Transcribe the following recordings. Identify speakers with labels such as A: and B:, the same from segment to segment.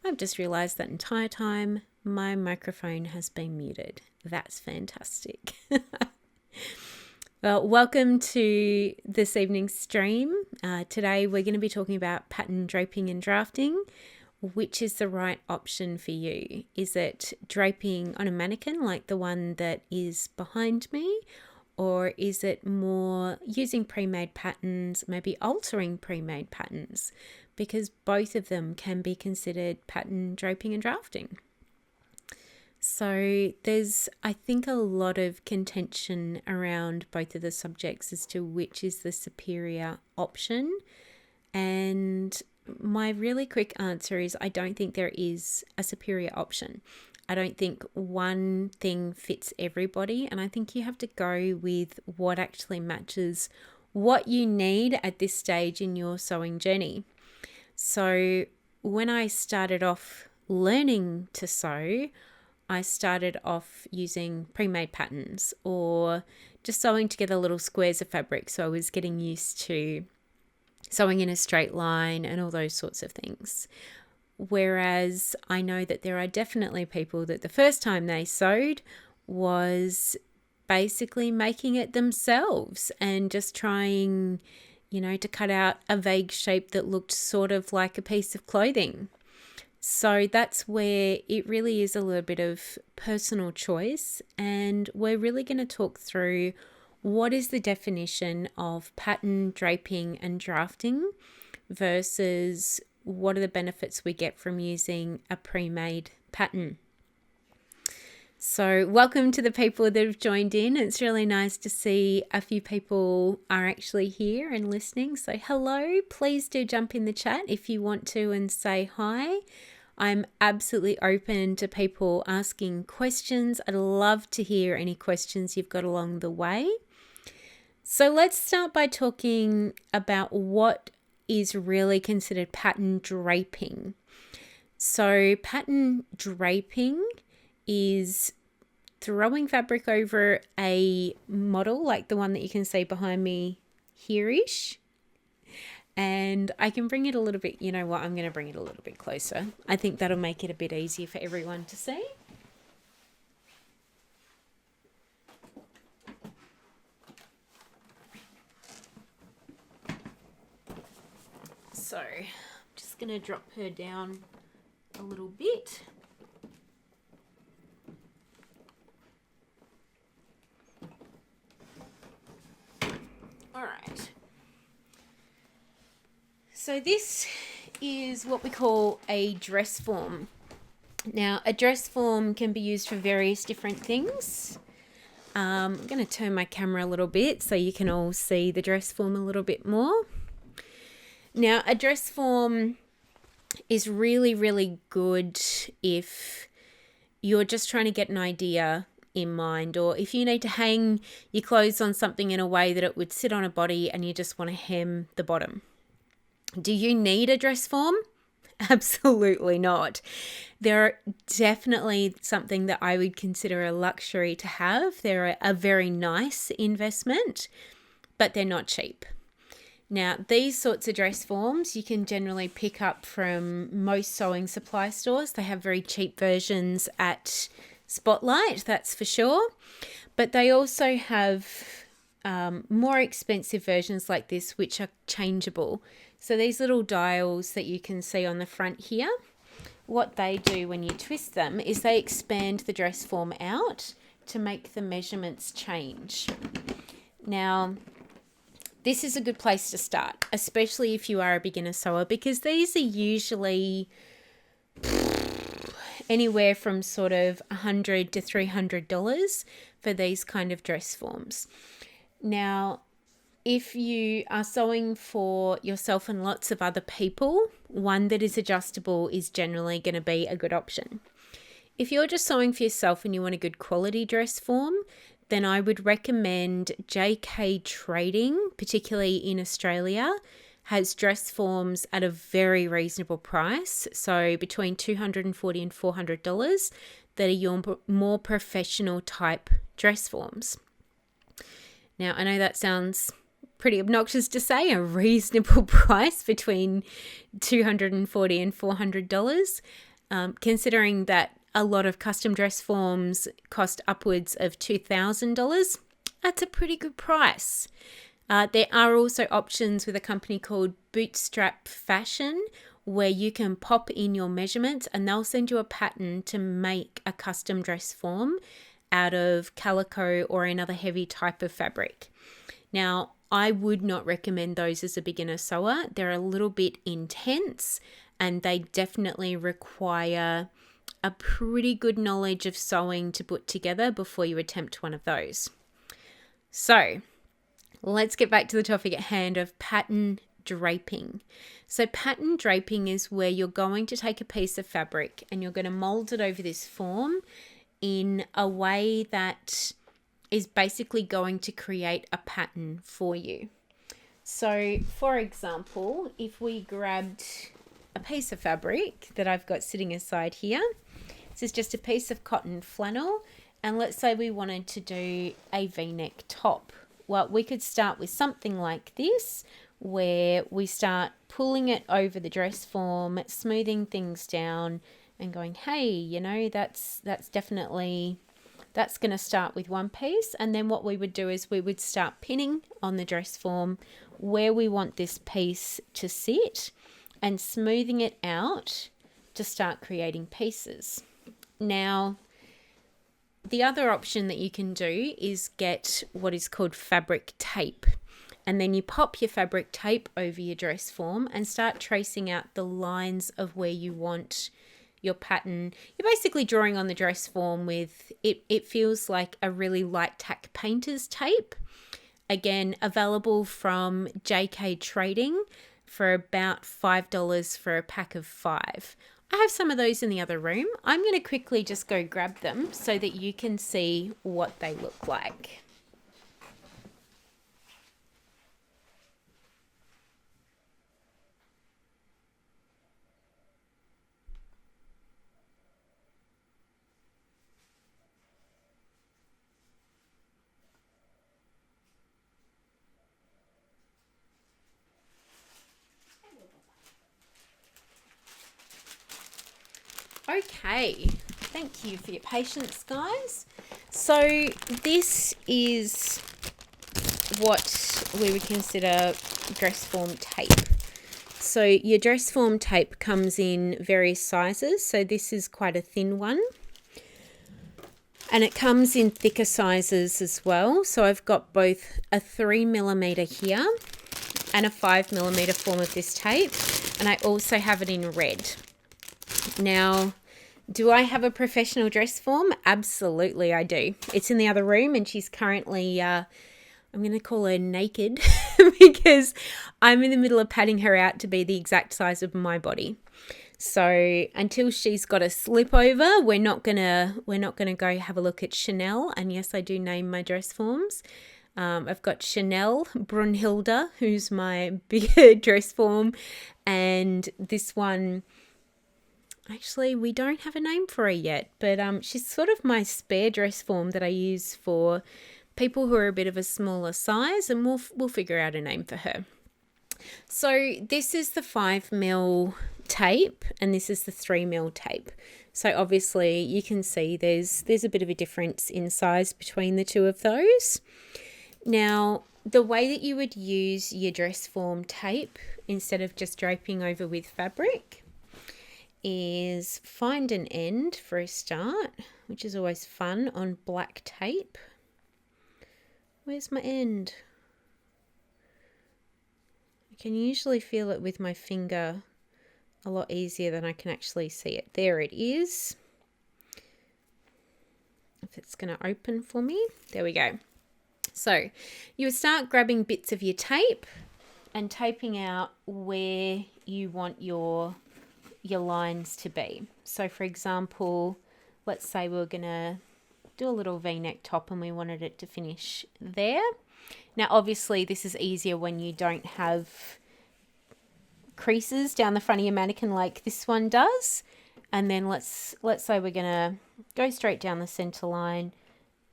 A: I've just realized that entire time my microphone has been muted. That's fantastic. Well, welcome to this evening's stream. Today we're going to be talking about pattern draping and drafting. Which is the right option for you? Is it draping on a mannequin like the one that is behind me? Or is it more using pre-made patterns, maybe altering pre-made patterns? Because both of them can be considered pattern draping and drafting. So there's, I think, a lot of contention around both of the subjects as to which is the superior option. And my really quick answer is I don't think there is a superior option. I don't think one thing fits everybody, and I think you have to go with what actually matches what you need at this stage in your sewing journey. So when I started off learning to sew, I started off using pre-made patterns or just sewing together little squares of fabric. So I was getting used to sewing in a straight line and all those sorts of things. Whereas I know that there are definitely people that the first time they sewed was basically making it themselves and just trying, to cut out a vague shape that looked sort of like a piece of clothing. So that's where it really is a little bit of personal choice, and we're really going to talk through what is the definition of pattern draping and drafting versus what are the benefits we get from using a pre-made pattern. So welcome to the people that have joined in. It's really nice to see a few people are actually here and listening. So hello, please do jump in the chat if you want to and say hi. I'm absolutely open to people asking questions. I'd love to hear any questions you've got along the way. So let's start by talking about what is really considered pattern draping. So pattern draping is throwing fabric over a model like the one that you can see behind me here-ish. And I can bring it a little bit, I'm going to bring it a little bit closer. I think that'll make it a bit easier for everyone to see. So I'm just going to drop her down a little bit. All right. So this is what we call a dress form. Now, a dress form can be used for various different things. I'm going to turn my camera a little bit so you can all see the dress form a little bit more. Now, a dress form is really, really good if you're just trying to get an idea in mind, or if you need to hang your clothes on something in a way that it would sit on a body and you just want to hem the bottom. Do you need a dress form? Absolutely not. They're definitely something that I would consider a luxury to have. They're a very nice investment, but they're not cheap. Now, these sorts of dress forms you can generally pick up from most sewing supply stores. They have very cheap versions at Spotlight, that's for sure. But they also have more expensive versions like this, which are changeable. So these little dials that you can see on the front here, what they do when you twist them is they expand the dress form out to make the measurements change. Now, this is a good place to start, especially if you are a beginner sewer, because these are usually anywhere from sort of $100 to $300 for these kind of dress forms. Now, if you are sewing for yourself and lots of other people, one that is adjustable is generally going to be a good option. If you're just sewing for yourself and you want a good quality dress form, then I would recommend JK Trading, particularly in Australia, has dress forms at a very reasonable price. So between $240 and $400 that are your more professional type dress forms. Now, I know that sounds pretty obnoxious to say, a reasonable price between $240 and $400. considering that a lot of custom dress forms cost upwards of $2,000. That's a pretty good price. There are also options with a company called Bootstrap Fashion where you can pop in your measurements and they'll send you a pattern to make a custom dress form out of calico or another heavy type of fabric. Now, I would not recommend those as a beginner sewer. They're a little bit intense and they definitely require a pretty good knowledge of sewing to put together before you attempt one of those. So, let's get back to the topic at hand of pattern draping. So pattern draping is where you're going to take a piece of fabric and you're going to mold it over this form in a way that is basically going to create a pattern for you. So for example, if we grabbed a piece of fabric that I've got sitting aside here, this is just a piece of cotton flannel, and let's say we wanted to do a V-neck top. Well, we could start with something like this, where we start pulling it over the dress form, smoothing things down and going, hey, you know, that's definitely, that's going to start with one piece. And then what we would do is we would start pinning on the dress form where we want this piece to sit and smoothing it out to start creating pieces. Now, the other option that you can do is get what is called fabric tape. And then you pop your fabric tape over your dress form and start tracing out the lines of where you want your pattern. You're basically drawing on the dress form with, it feels like a really light tack painter's tape. Again, available from JK Trading for about $5 for a pack of 5. I have some of those in the other room. I'm going to quickly just go grab them so that you can see what they look like. Okay, thank you for your patience, guys. So this is what we would consider dress form tape. So your dress form tape comes in various sizes. So this is quite a thin one. And it comes in thicker sizes as well. So I've got both a 3mm here and a 5mm form of this tape. And I also have it in red. Now, do I have a professional dress form? Absolutely, I do. It's in the other room and she's currently, I'm going to call her naked because I'm in the middle of patting her out to be the exact size of my body. So until she's got a slip over, we're not gonna go have a look at Chanel. And yes, I do name my dress forms. I've got Chanel Brunhilde, who's my bigger dress form, and this one. Actually, we don't have a name for her yet, but she's sort of my spare dress form that I use for people who are a bit of a smaller size, and we'll figure out a name for her. So this is the 5mm tape, and this is the 3mm tape. So obviously you can see there's a bit of a difference in size between the two of those. Now, the way that you would use your dress form tape instead of just draping over with fabric is find an end for a start, which is always fun on black tape. Where's my end? I can usually feel it with my finger a lot easier than I can actually see it. There it is. If it's going to open for me. There we go. So you would start grabbing bits of your tape and taping out where you want your lines to be. So for example, let's say we're going to do a little V-neck top and we wanted it to finish there. Now obviously this is easier when you don't have creases down the front of your mannequin like this one does. And then let's say we're going to go straight down the center line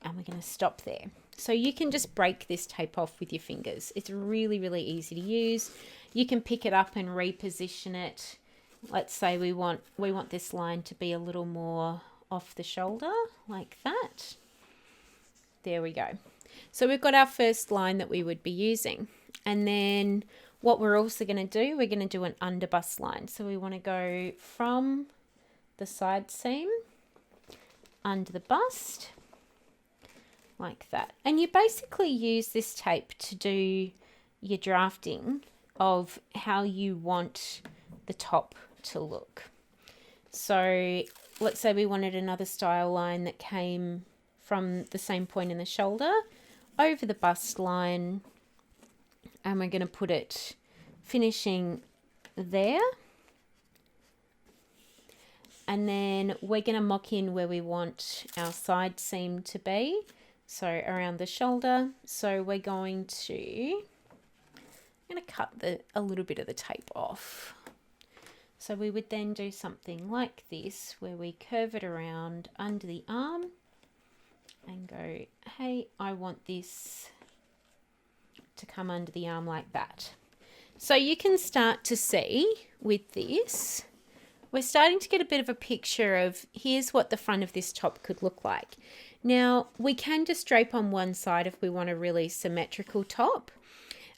A: and we're going to stop there. So you can just break this tape off with your fingers. It's really, really easy to use. You can pick it up and reposition it let's say we want this line to be a little more off the shoulder, like that. There we go. So we've got our first line that we would be using. And then what we're also going to do, we're going to do an underbust line. So we want to go from the side seam under the bust, like that. And you basically use this tape to do your drafting of how you want the top to look. So let's say we wanted another style line that came from the same point in the shoulder over the bust line, and we're going to put it finishing there. And then we're going to mock in where we want our side seam to be, so around the shoulder. So we're going to, I'm going to cut a little bit of the tape off. So we would then do something like this, where we curve it around under the arm and go, hey, I want this to come under the arm like that. So you can start to see with this, we're starting to get a bit of a picture of here's what the front of this top could look like. Now, we can just drape on one side if we want a really symmetrical top.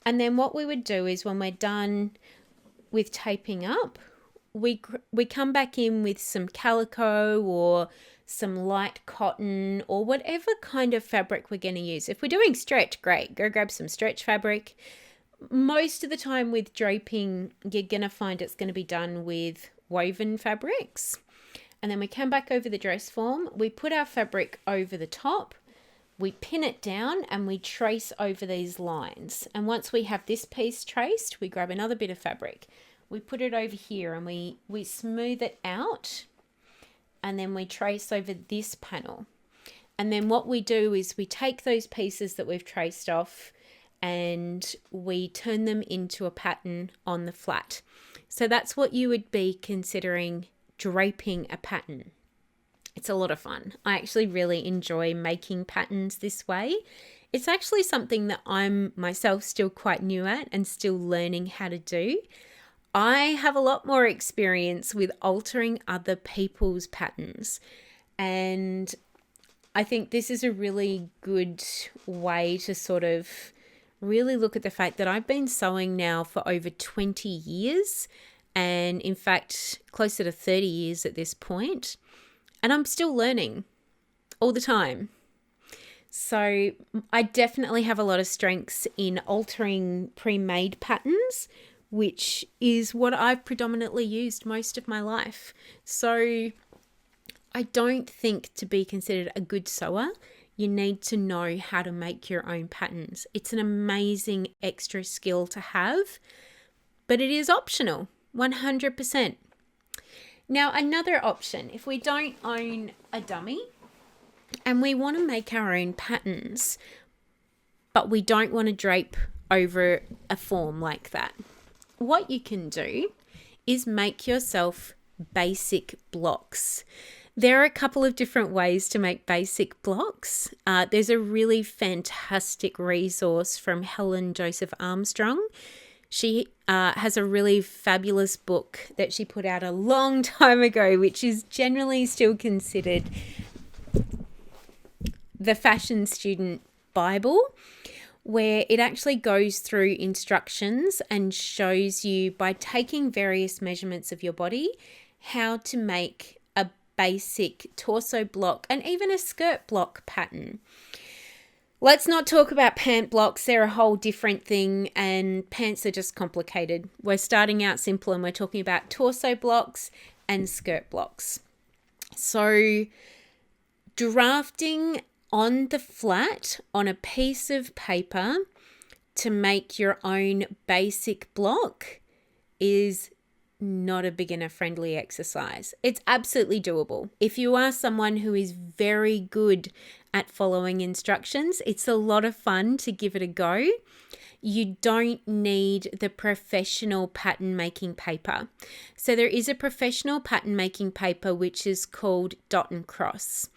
A: And then what we would do is when we're done with taping up, we come back in with some calico or some light cotton or whatever kind of fabric we're going to use. If we're doing stretch, great, go grab some stretch fabric. Most of the time with draping, you're going to find it's going to be done with woven fabrics. And then we come back over the dress form, we put our fabric over the top, we pin it down and we trace over these lines. And once we have this piece traced, we grab another bit of fabric. We put it over here and we smooth it out, and then we trace over this panel. And then what we do is we take those pieces that we've traced off and we turn them into a pattern on the flat. So that's what you would be considering draping a pattern. It's a lot of fun. I actually really enjoy making patterns this way. It's actually something that I'm myself still quite new at and still learning how to do. I have a lot more experience with altering other people's patterns, and I think this is a really good way to sort of really look at the fact that I've been sewing now for over 20 years, and in fact closer to 30 years at this point, and I'm still learning all the time. So I definitely have a lot of strengths in altering pre-made patterns, which is what I've predominantly used most of my life. So I don't think to be considered a good sewer, you need to know how to make your own patterns. It's an amazing extra skill to have, but it is optional, 100%. Now, another option, if we don't own a dummy and we want to make our own patterns, but we don't want to drape over a form like that, what you can do is make yourself basic blocks. There are a couple of different ways to make basic blocks. There's a really fantastic resource from Helen Joseph Armstrong. She has a really fabulous book that she put out a long time ago, which is generally still considered the fashion student Bible, where it actually goes through instructions and shows you by taking various measurements of your body how to make a basic torso block and even a skirt block pattern. Let's not talk about pant blocks. They're a whole different thing, and pants are just complicated. We're starting out simple and we're talking about torso blocks and skirt blocks. So drafting on the flat on a piece of paper to make your own basic block is not a beginner friendly exercise. It's absolutely doable. If you are someone who is very good at following instructions, it's a lot of fun to give it a go. You don't need the professional pattern making paper. So there is a professional pattern making paper which is called Dot and Cross.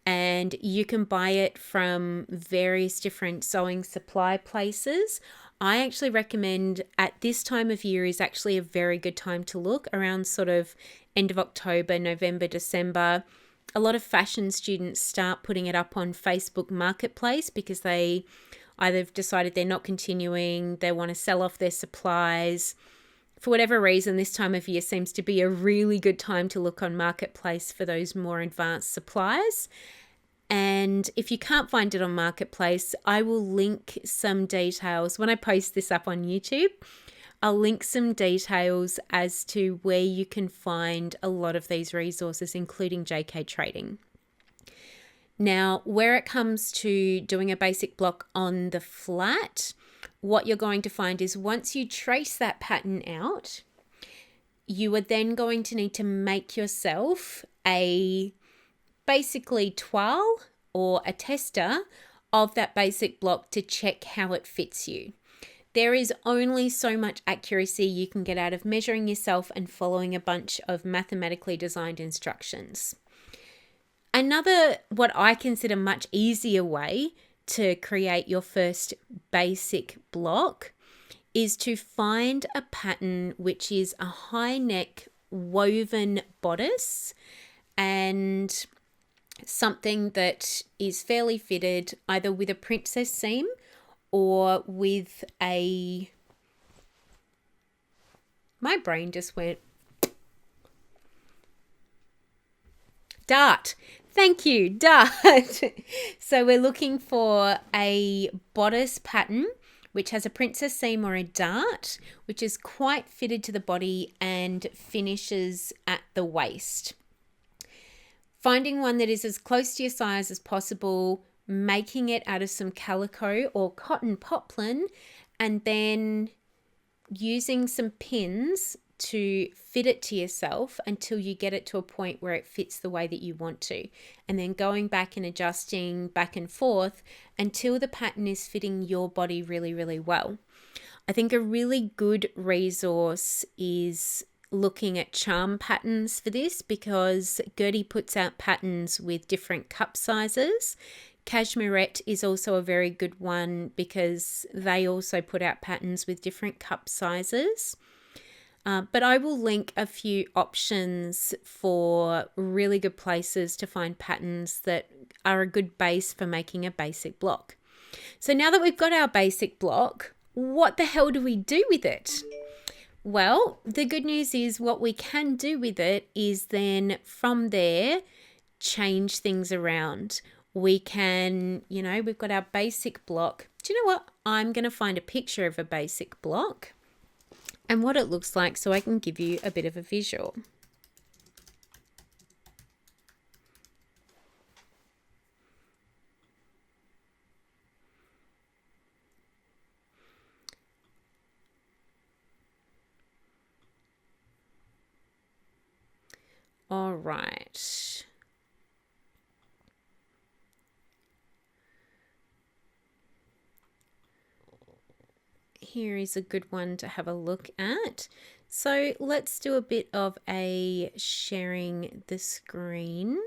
A: And you can buy it from various different sewing supply places. I actually recommend at this time of year is actually a very good time to look, around sort of end of October, November, December. A lot of fashion students start putting it up on Facebook Marketplace because they either have decided they're not continuing, they want to sell off their supplies. For whatever reason, this time of year seems to be a really good time to look on Marketplace for those more advanced supplies. And if you can't find it on Marketplace, I will link some details. When I post this up on YouTube, I'll link some details as to where you can find a lot of these resources, including JK Trading. Now, where it comes to doing a basic block on the flat, what you're going to find is once you trace that pattern out, you are then going to need to make yourself a basically toile or a tester of that basic block to check how it fits you. There is only so much accuracy you can get out of measuring yourself and following a bunch of mathematically designed instructions. Another, what I consider much easier way to create your first basic block is to find a pattern which is a high neck woven bodice and something that is fairly fitted either with a princess seam or with a, my brain just went, dart. Thank you, dart. So we're looking for a bodice pattern which has a princess seam or a dart, which is quite fitted to the body and finishes at the waist. Finding one that is as close to your size as possible, making it out of some calico or cotton poplin, and then using some pins to fit it to yourself until you get it to a point where it fits the way that you want to. And then going back and adjusting back and forth until the pattern is fitting your body really, really well. I think a really good resource is looking at charm patterns for this, because Gertie puts out patterns with different cup sizes. Cashmerette is also a very good one because they also put out patterns with different cup sizes. But I will link a few options for really good places to find patterns that are a good base for making a basic block. So now that we've got our basic block, what the hell do we do with it? Well, the good news is what we can do with it is then from there, change things around. We can, we've got our basic block. Do you know what? I'm going to find a picture of a basic block and what it looks like so I can give you a bit of a visual. All right. Here is a good one to have a look at. So let's do a bit of a sharing the screen.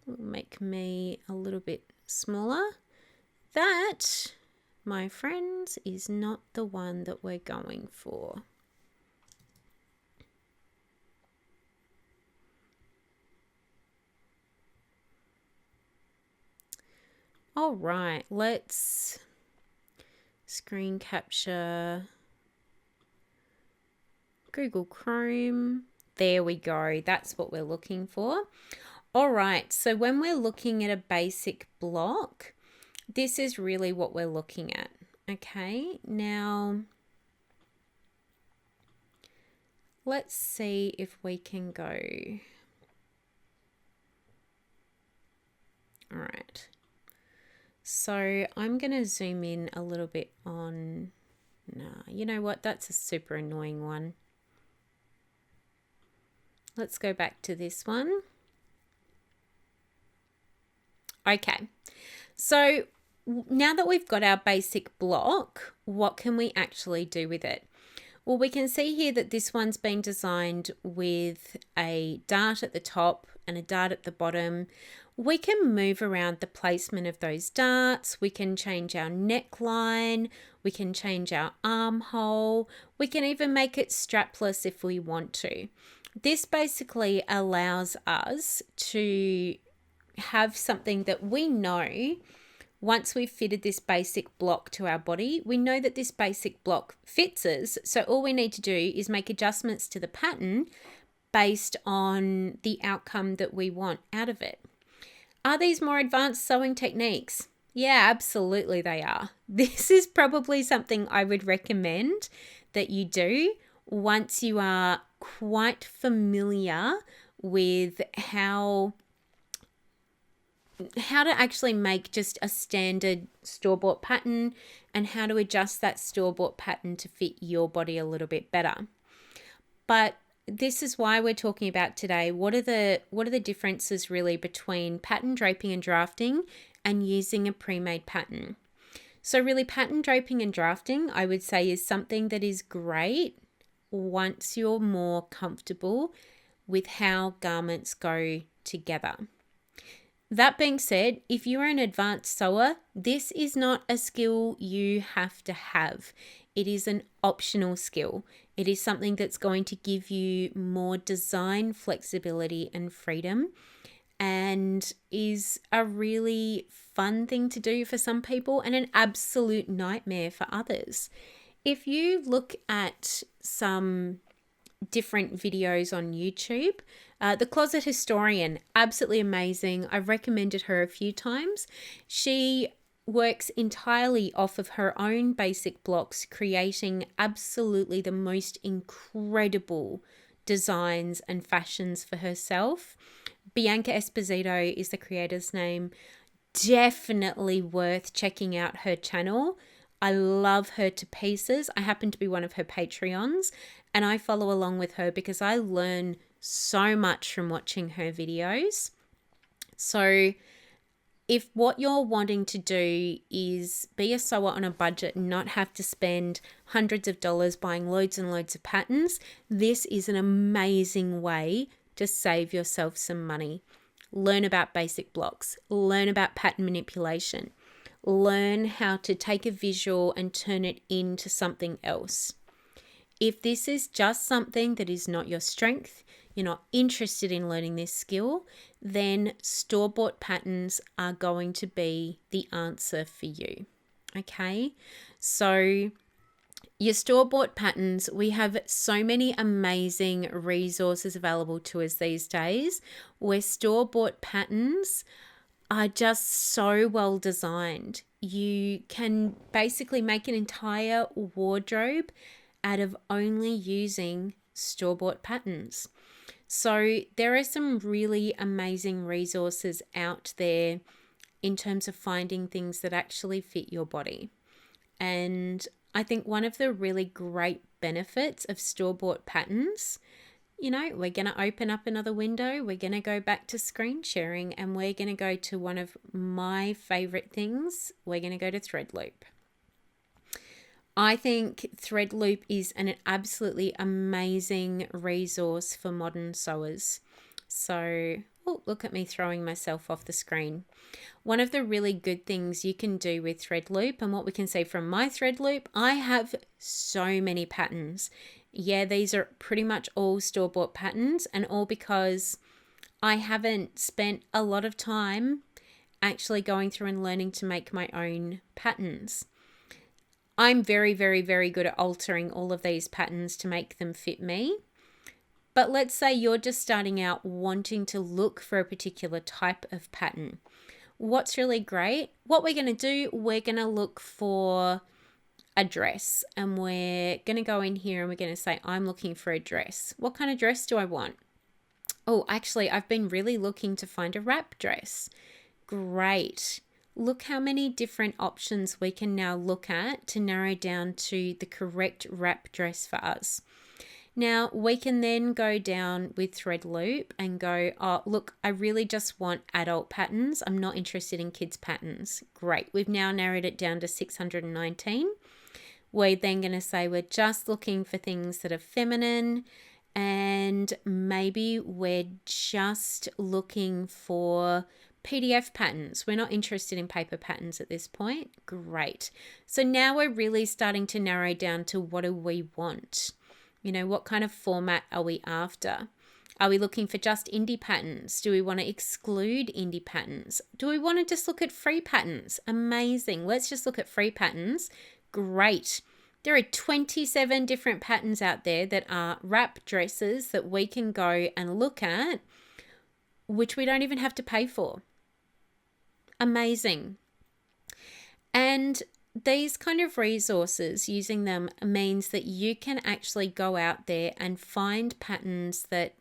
A: Will make me a little bit smaller. That, my friends, is not the one that we're going for. All right, let's screen capture Google Chrome. There we go. That's what we're looking for. All right, so when we're looking at a basic block, this is really what we're looking at. Okay, now let's see if we can go. All right. So I'm going to zoom in a little bit on, you know what, that's a super annoying one. Let's go back to this one. Okay, so now that we've got our basic block, what can we actually do with it? Well, we can see here that this one's been designed with a dart at the top and a dart at the bottom. we can move around the placement of those darts. We can change our neckline. We can change our armhole. We can even make it strapless if we want to. This basically allows us to have something that we know. Once we've fitted this basic block to our body, we know that this basic block fits us. So all we need to do is make adjustments to the pattern based on the outcome that we want out of it. Are these more advanced sewing techniques? Yeah, absolutely they are. This is probably something I would recommend that you do once you are quite familiar with how to actually make just a standard store-bought pattern and how to adjust that store-bought pattern to fit your body a little bit better. But this is why we're talking about today. What are the differences really between pattern draping and drafting and using a pre-made pattern? So really, pattern draping and drafting, I would say, is something that is great once you're more comfortable with how garments go together. That being said, if you're an advanced sewer, this is not a skill you have to have. It is an optional skill. It is something that's going to give you more design flexibility and freedom, and is a really fun thing to do for some people and an absolute nightmare for others. If you look at some different videos on YouTube, The Closet Historian, absolutely amazing. I've recommended her a few times. She works entirely off of her own basic blocks, creating absolutely the most incredible designs and fashions for herself. Bianca Esposito is the creator's name. Definitely worth checking out her channel. I love her to pieces. I happen to be one of her Patreons, and I follow along with her because I learn so much from watching her videos. So if what you're wanting to do is be a sewer on a budget and not have to spend hundreds of dollars buying loads and loads of patterns, this is an amazing way to save yourself some money. Learn about basic blocks, learn about pattern manipulation, learn how to take a visual and turn it into something else. If this is just something that is not your strength, you're not interested in learning this skill, then store-bought patterns are going to be the answer for you. Okay, so your store-bought patterns, we have so many amazing resources available to us these days where store-bought patterns are just so well designed. You can basically make an entire wardrobe out of only using store-bought patterns. So there are some really amazing resources out there in terms of finding things that actually fit your body. And I think one of the really great benefits of store-bought patterns, we're going to open up another window, we're going to go back to screen sharing, and we're going to go to one of my favorite things. We're going to go to thread loop. I think thread loop is an absolutely amazing resource for modern sewers. So, look at me throwing myself off the screen. One of the really good things you can do with thread loop, and what we can say from my thread loop, I have so many patterns. Yeah, these are pretty much all store-bought patterns, and all because I haven't spent a lot of time actually going through and learning to make my own patterns. I'm very, very, very good at altering all of these patterns to make them fit me. But let's say you're just starting out wanting to look for a particular type of pattern. What's really great? What we're going to do, we're going to look for a dress, and we're going to go in here and we're going to say, I'm looking for a dress. What kind of dress do I want? Oh, actually, I've been really looking to find a wrap dress. Great. Look how many different options we can now look at to narrow down to the correct wrap dress for us. Now, we can then go down with thread loop and go, oh, look, I really just want adult patterns. I'm not interested in kids patterns. Great. We've now narrowed it down to 619. We're then going to say we're just looking for things that are feminine, and maybe we're just looking for PDF patterns. We're not interested in paper patterns at this point. Great. So now we're really starting to narrow down to what do we want? You know, what kind of format are we after? Are we looking for just indie patterns? Do we want to exclude indie patterns? Do we want to just look at free patterns? Amazing. Let's just look at free patterns. Great. There are 27 different patterns out there that are wrap dresses that we can go and look at, which we don't even have to pay for. Amazing. And these kind of resources, using them means that you can actually go out there and find patterns that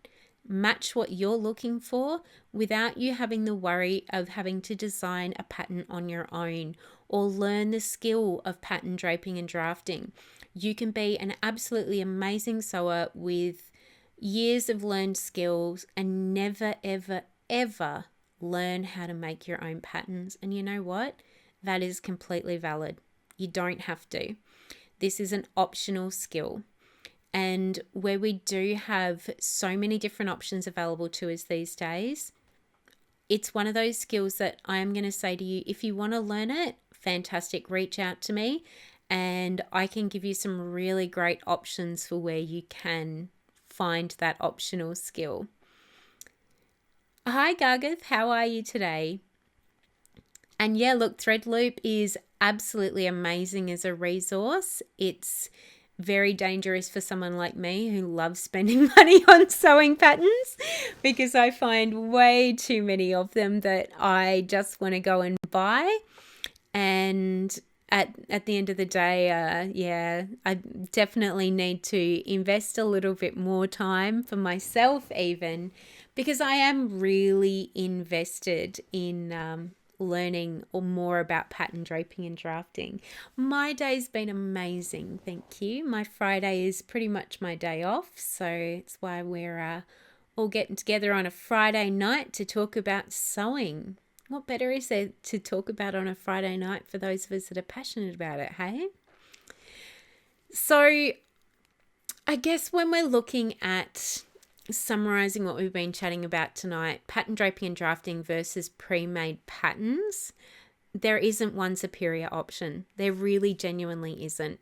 A: match what you're looking for without you having the worry of having to design a pattern on your own or learn the skill of pattern draping and drafting. You can be an absolutely amazing sewer with years of learned skills and never, ever, ever learn how to make your own patterns. And you know what? That is completely valid. You don't have to. This is an optional skill. And where we do have so many different options available to us these days, it's one of those skills that I am going to say to you, if you want to learn it, fantastic, reach out to me and I can give you some really great options for where you can find that optional skill. Hi Gargath, how are you today? And yeah, look, Threadloop is absolutely amazing as a resource. It's very dangerous for someone like me who loves spending money on sewing patterns because I find way too many of them that I just want to go and buy. And at the end of the day, I definitely need to invest a little bit more time for myself even, because I am really invested in learning or more about pattern draping and drafting. My day's been amazing, thank you. My Friday is pretty much my day off, so it's why we're all getting together on a Friday night to talk about sewing. What better is there to talk about on a Friday night for those of us that are passionate about it, hey? So I guess when we're looking at summarizing what we've been chatting about tonight, pattern draping and drafting versus pre-made patterns, there isn't one superior option. There really genuinely isn't.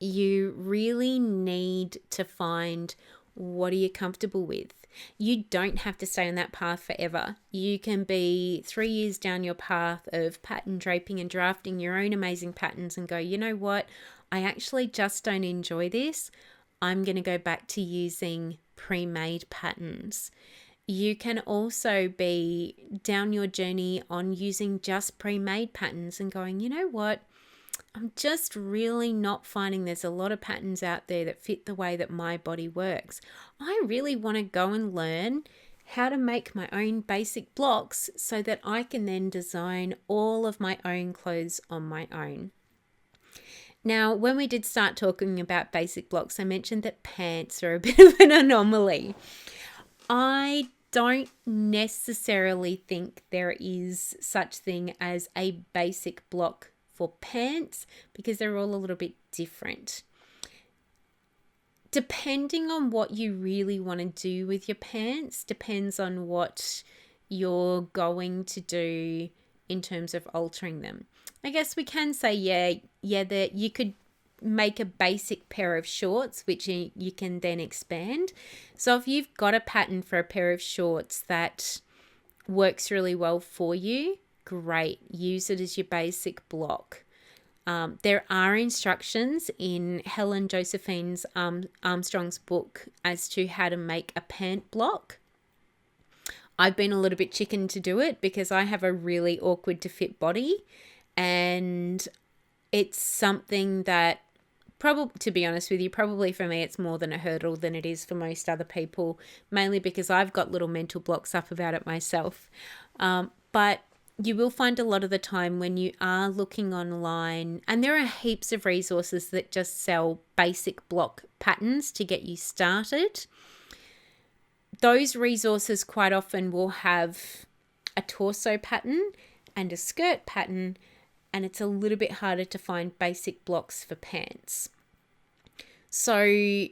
A: You really need to find what are you comfortable with. You don't have to stay on that path forever. You can be 3 years down your path of pattern draping and drafting your own amazing patterns and go, you know what, I actually just don't enjoy this. I'm going to go back to using pre-made patterns. You can also be down your journey on using just pre-made patterns and going, you know what, I'm just really not finding there's a lot of patterns out there that fit the way that my body works. I really want to go and learn how to make my own basic blocks so that I can then design all of my own clothes on my own. Now, when we did start talking about basic blocks, I mentioned that pants are a bit of an anomaly. I don't necessarily think there is such thing as a basic block for pants because they're all a little bit different. Depending on what you really want to do with your pants, depends on what you're going to do in terms of altering them. I guess we can say, that you could make a basic pair of shorts, which you can then expand. So if you've got a pattern for a pair of shorts that works really well for you, great. Use it as your basic block. There are instructions in Helen Josephine's Armstrong's book as to how to make a pant block. I've been a little bit chicken to do it because I have a really awkward to fit body, and it's something that probably, to be honest with you, probably for me it's more than a hurdle than it is for most other people, mainly because I've got little mental blocks up about it myself. But you will find a lot of the time when you are looking online, and there are heaps of resources that just sell basic block patterns to get you started. Those resources quite often will have a torso pattern and a skirt pattern, and it's a little bit harder to find basic blocks for pants. So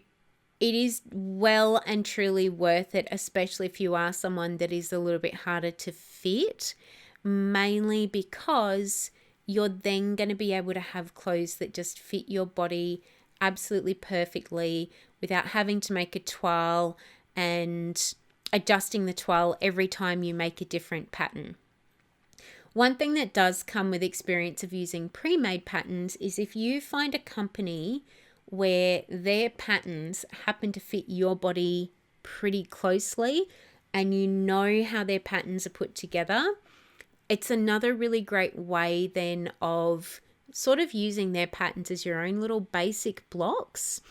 A: it is well and truly worth it, especially if you are someone that is a little bit harder to fit, mainly because you're then going to be able to have clothes that just fit your body absolutely perfectly without having to make a toile and adjusting the toile every time you make a different pattern. One thing that does come with experience of using pre-made patterns is if you find a company where their patterns happen to fit your body pretty closely and you know how their patterns are put together, it's another really great way then of sort of using their patterns as your own little basic blocks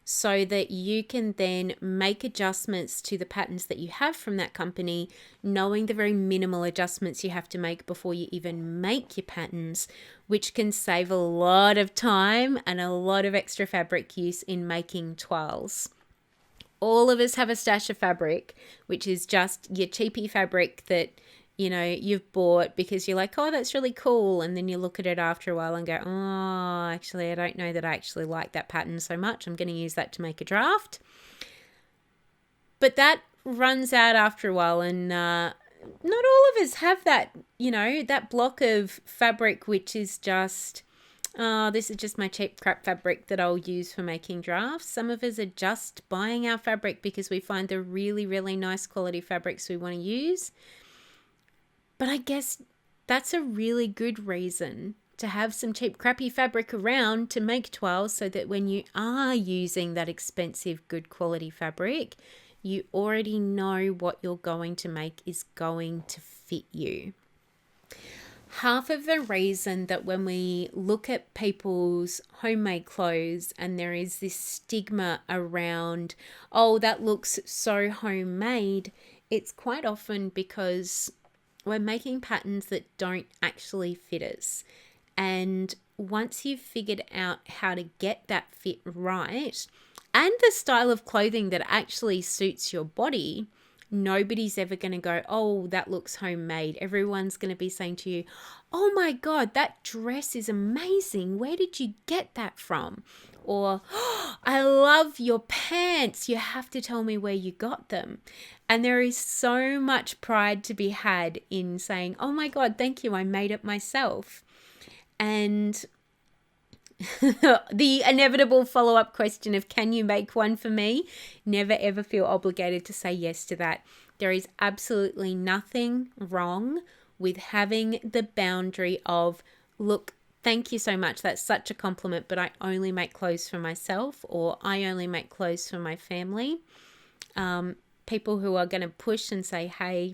A: so that you can then make adjustments to the patterns that you have from that company, knowing the very minimal adjustments you have to make before you even make your patterns, which can save a lot of time and a lot of extra fabric use in making toiles. All of us have a stash of fabric, which is just your cheapy fabric that you've bought because you're like, oh, that's really cool. And then you look at it after a while and go, oh, actually, I don't know that I actually like that pattern so much. I'm going to use that to make a draft. But that runs out after a while. And not all of us have that, that block of fabric, which is just, oh, this is just my cheap crap fabric that I'll use for making drafts. Some of us are just buying our fabric because we find the really, really nice quality fabrics we want to use. But I guess that's a really good reason to have some cheap, crappy fabric around to make toiles so that when you are using that expensive, good quality fabric, you already know what you're going to make is going to fit you. Half of the reason that when we look at people's homemade clothes and there is this stigma around, oh, that looks so homemade, it's quite often because we're making patterns that don't actually fit us. And once you've figured out how to get that fit right and the style of clothing that actually suits your body, nobody's ever going to go, oh, that looks homemade. Everyone's going to be saying to you, oh my God, that dress is amazing. Where did you get that from? Or, oh, I love your pants. You have to tell me where you got them. And there is so much pride to be had in saying, oh my God, thank you. I made it myself. And the inevitable follow-up question of, can you make one for me? Never ever feel obligated to say yes to that. There is absolutely nothing wrong with having the boundary of, look, thank you so much. That's such a compliment, but I only make clothes for myself, or I only make clothes for my family. People who are going to push and say, hey,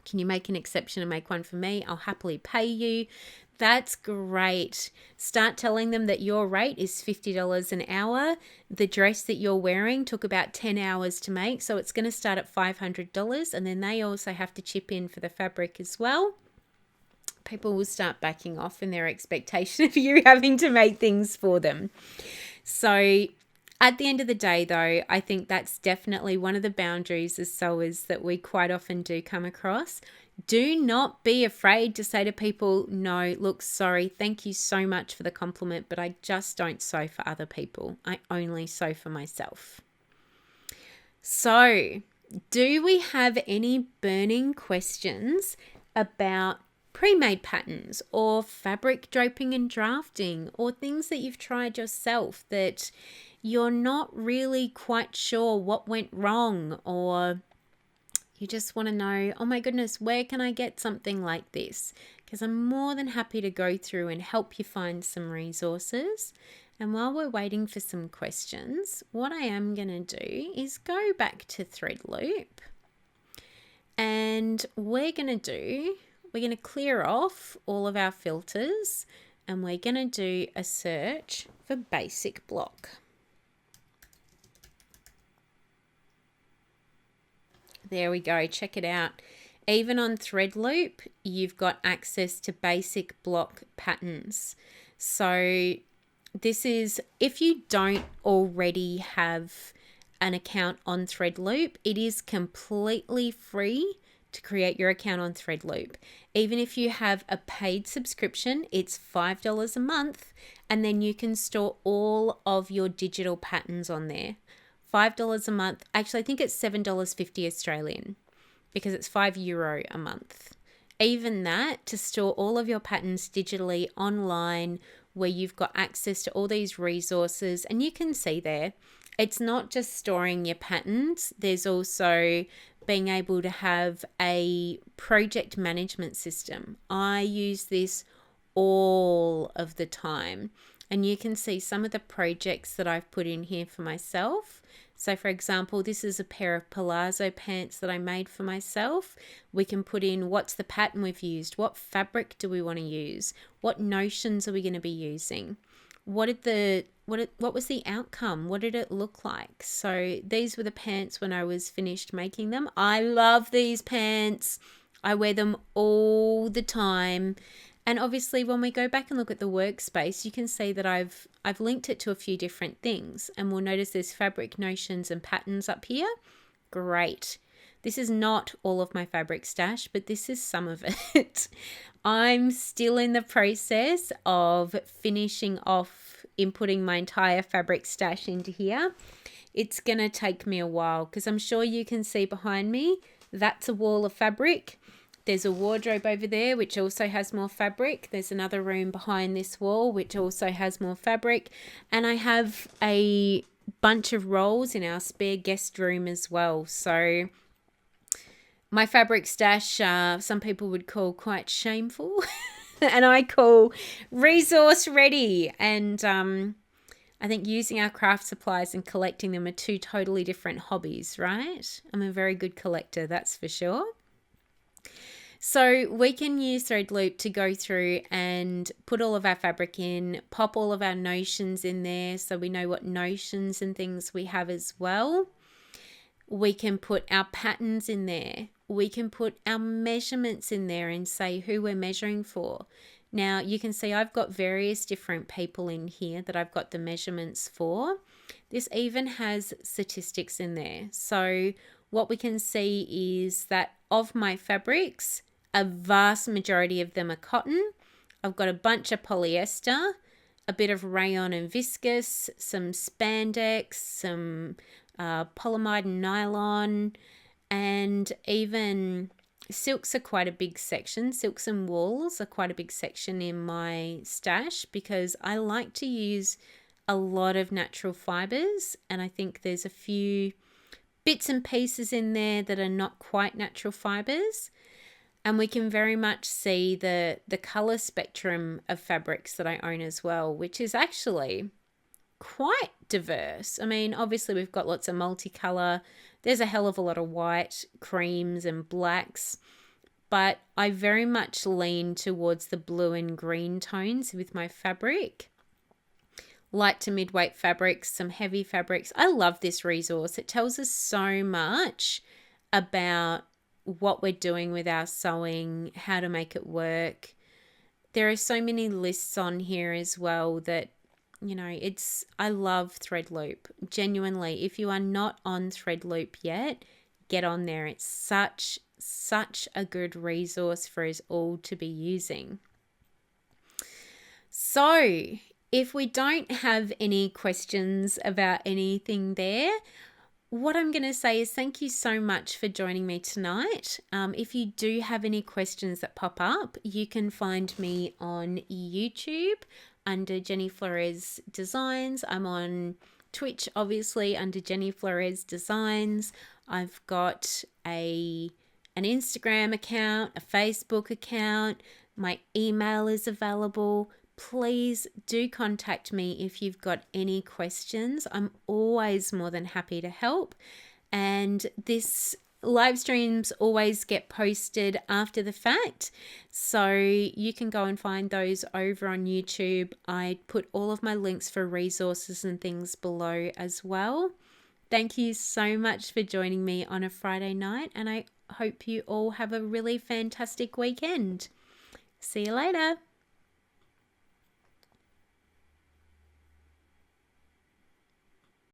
A: can you make an exception and make one for me? I'll happily pay you. That's great. Start telling them that your rate is $50 an hour. The dress that you're wearing took about 10 hours to make, so it's going to start at $500, and then they also have to chip in for the fabric as well. People will start backing off in their expectation of you having to make things for them. So at the end of the day, though, I think that's definitely one of the boundaries as sewers that we quite often do come across. Do not be afraid to say to people, no, look, sorry, thank you so much for the compliment, but I just don't sew for other people. I only sew for myself. So, do we have any burning questions about pre-made patterns or fabric draping and drafting, or things that you've tried yourself that you're not really quite sure what went wrong, or you just want to know, oh my goodness, where can I get something like this? Because I'm more than happy to go through and help you find some resources. And while we're waiting for some questions, what I am going to do is go back to Thread Loop, and we're going to clear off all of our filters, and we're going to do a search for basic block. There we go. Check it out. Even on Thread Loop, you've got access to basic block patterns. So this is, if you don't already have an account on Thread Loop, it is completely free to create your account on Thread Loop. Even if you have a paid subscription, it's $5 a month, and then you can store all of your digital patterns on there $5 a month. Actually, I think it's $7.50 Australian because it's €5 a month. Even that, to store all of your patterns digitally online, where you've got access to all these resources, and you can see there, it's not just storing your patterns, there's also being able to have a project management system. I use this all of the time, and you can see some of the projects that I've put in here for myself. So for example, this is a pair of palazzo pants that I made for myself. We can put in what's the pattern we've used, what fabric do we want to use, what notions are we going to be using, what was the outcome, what did it look like. So these were the pants when I was finished making them. I love these pants. I wear them all the time. And obviously when we go back and look at the workspace, you can see that I've linked it to a few different things, and we'll notice there's fabric notions and patterns up here. Great. This is not all of my fabric stash, but this is some of it. I'm still in the process of finishing off inputting my entire fabric stash into here. It's going to take me a while because I'm sure you can see behind me, that's a wall of fabric. There's a wardrobe over there, which also has more fabric. There's another room behind this wall, which also has more fabric. And I have a bunch of rolls in our spare guest room as well. So my fabric stash, some people would call quite shameful, and I call resource ready. And I think using our craft supplies and collecting them are two totally different hobbies, right? I'm a very good collector, that's for sure. So we can use thread loop to go through and put all of our fabric in, pop all of our notions in there so we know what notions and things we have as well. We can put our patterns in there. We can put our measurements in there and say who we're measuring for. Now you can see I've got various different people in here that I've got the measurements for. This even has statistics in there. So what we can see is that of my fabrics, a vast majority of them are cotton. I've got a bunch of polyester, a bit of rayon and viscose, some spandex, some polyamide and nylon, and even silks are quite a big section. Silks and wools are quite a big section in my stash because I like to use a lot of natural fibers, and I think there's a few bits and pieces in there that are not quite natural fibers. And we can very much see the color spectrum of fabrics that I own as well, which is actually quite diverse. I mean, obviously we've got lots of multicolor. There's a hell of a lot of white, creams and blacks, but I very much lean towards the blue and green tones with my fabric. Light to mid-weight fabrics, some heavy fabrics. I love this resource. It tells us so much about what we're doing with our sewing, how to make it work. There are so many lists on here as well that, you know, I love thread loop. Genuinely, if you are not on thread loop yet, get on there. It's such a good resource for us all to be using. So if we don't have any questions about anything there, what I'm going to say is thank you so much for joining me tonight. If you do have any questions that pop up, you can find me on YouTube under Jenny Flores Designs. I'm on Twitch, obviously, under Jenny Flores Designs. I've got an Instagram account, a Facebook account. My email is available. Please do contact me if you've got any questions. I'm always more than happy to help. And this live streams always get posted after the fact, so you can go and find those over on YouTube. I put all of my links for resources and things below as well. Thank you so much for joining me on a Friday night, and I hope you all have a really fantastic weekend. See you later.